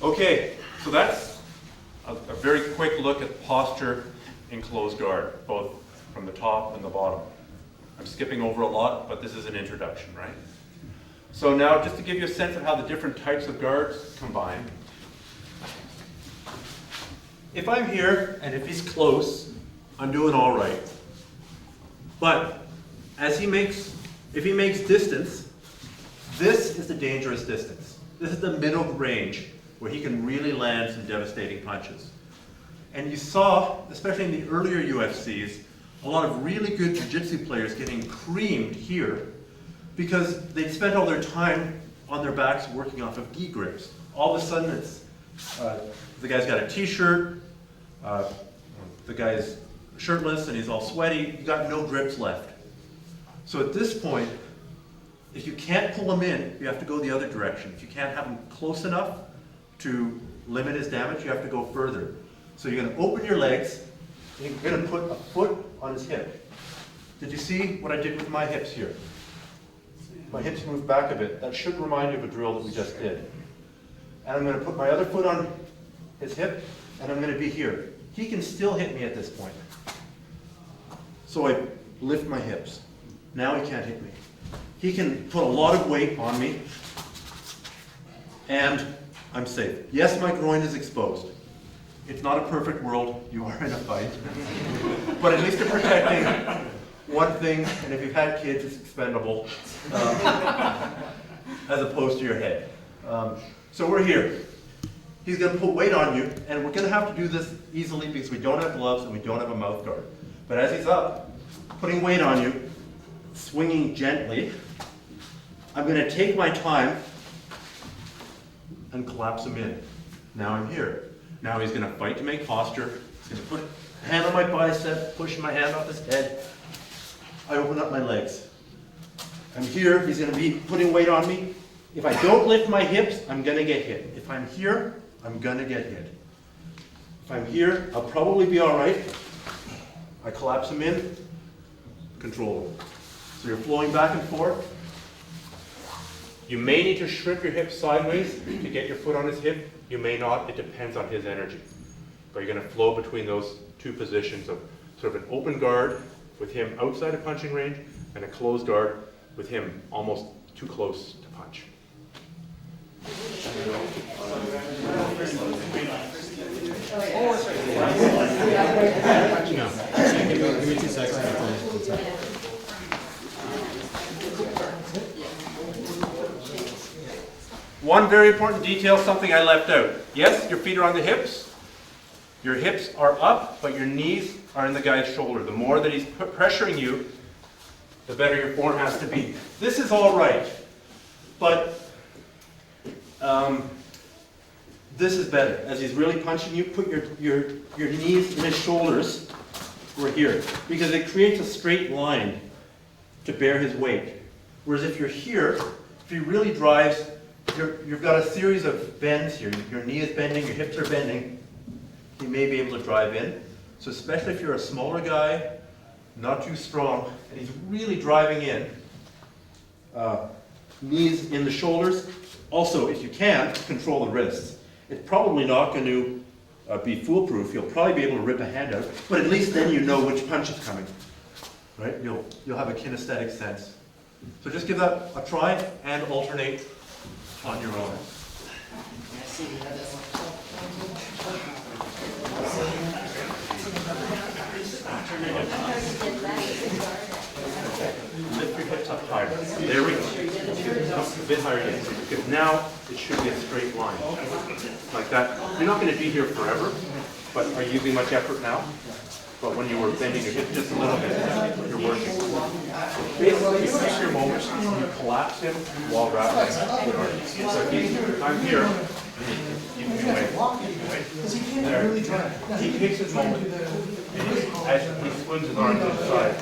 Okay, so that's a very quick look at posture in closed guard, both from the top and the bottom. I'm skipping over a lot, but this is an introduction, right? So now, just to give you a sense of how the different types of guards combine. If I'm here, and if he's close, I'm doing all right. But if he makes distance, this is the dangerous distance. This is the middle range where he can really land some devastating punches. And you saw, especially in the earlier UFCs, a lot of really good jiu-jitsu players getting creamed here because they'd spent all their time on their backs working off of gi grips. All of a sudden it's, the guy's got a t-shirt, the guy's shirtless and he's all sweaty, you got no grips left. So at this point, if you can't pull him in, you have to go the other direction. If you can't have him close enough to limit his damage, you have to go further. So you're going to open your legs, and you're going to put a foot on his hip. Did you see what I did with my hips here? My hips moved back a bit. That should remind you of a drill that we just did. And I'm going to put my other foot on his hip, and I'm going to be here. He can still hit me at this point. So I lift my hips. Now he can't hit me. He can put a lot of weight on me, and I'm safe. Yes, my groin is exposed. It's not a perfect world. You are in a fight. But at least you're protecting one thing, and if you've had kids, it's expendable, as opposed to your head. So we're here. He's going to put weight on you, and we're going to have to do this easily because we don't have gloves and we don't have a mouth guard. But as he's up, putting weight on you, swinging gently, I'm going to take my time and collapse him in. Now I'm here. Now he's going to fight to make posture. He's going to put a hand on my bicep, push my hand off his head. I open up my legs. I'm here. He's going to be putting weight on me. If I don't lift my hips, I'm going to get hit. If I'm here, I'm going to get hit. If I'm here, I'll probably be all right. I collapse him in, control him. So you're flowing back and forth. You may need to shrink your hips sideways to get your foot on his hip. You may not. It depends on his energy. But you're going to flow between those two positions of sort of an open guard with him outside of punching range and a closed guard with him almost too close to punch. Give me 2 seconds. One very important detail, something I left out. Yes, your feet are on the hips. Your hips are up, but your knees are in the guy's shoulder. The more that he's pressuring you, the better your form has to be. This is all right, but this is better. As he's really punching you, put your knees in his shoulders. We're here, because it creates a straight line to bear his weight. Whereas if you're here, if he really drives, you've got a series of bends here. Your knee is bending, your hips are bending. He may be able to drive in. So especially if you're a smaller guy, not too strong, and he's really driving in, knees in the shoulders. Also, if you can, control the wrists. It's probably not going to be foolproof. You'll probably be able to rip a hand out, but at least then you know which punch is coming. Right? You'll have a kinesthetic sense. So just give that a try and alternate on your own. Lift your hips up higher. There we go. A bit higher yet. Because now it should be a straight line. Like that. You're not going to be here forever, but are you using much effort now? But when you were bending your hips just a little bit, you're working. Basically, you take your moment, you collapse him while wrapping. So if I'm here, you can wait. There. He takes his moment. As he swings his arms to the side.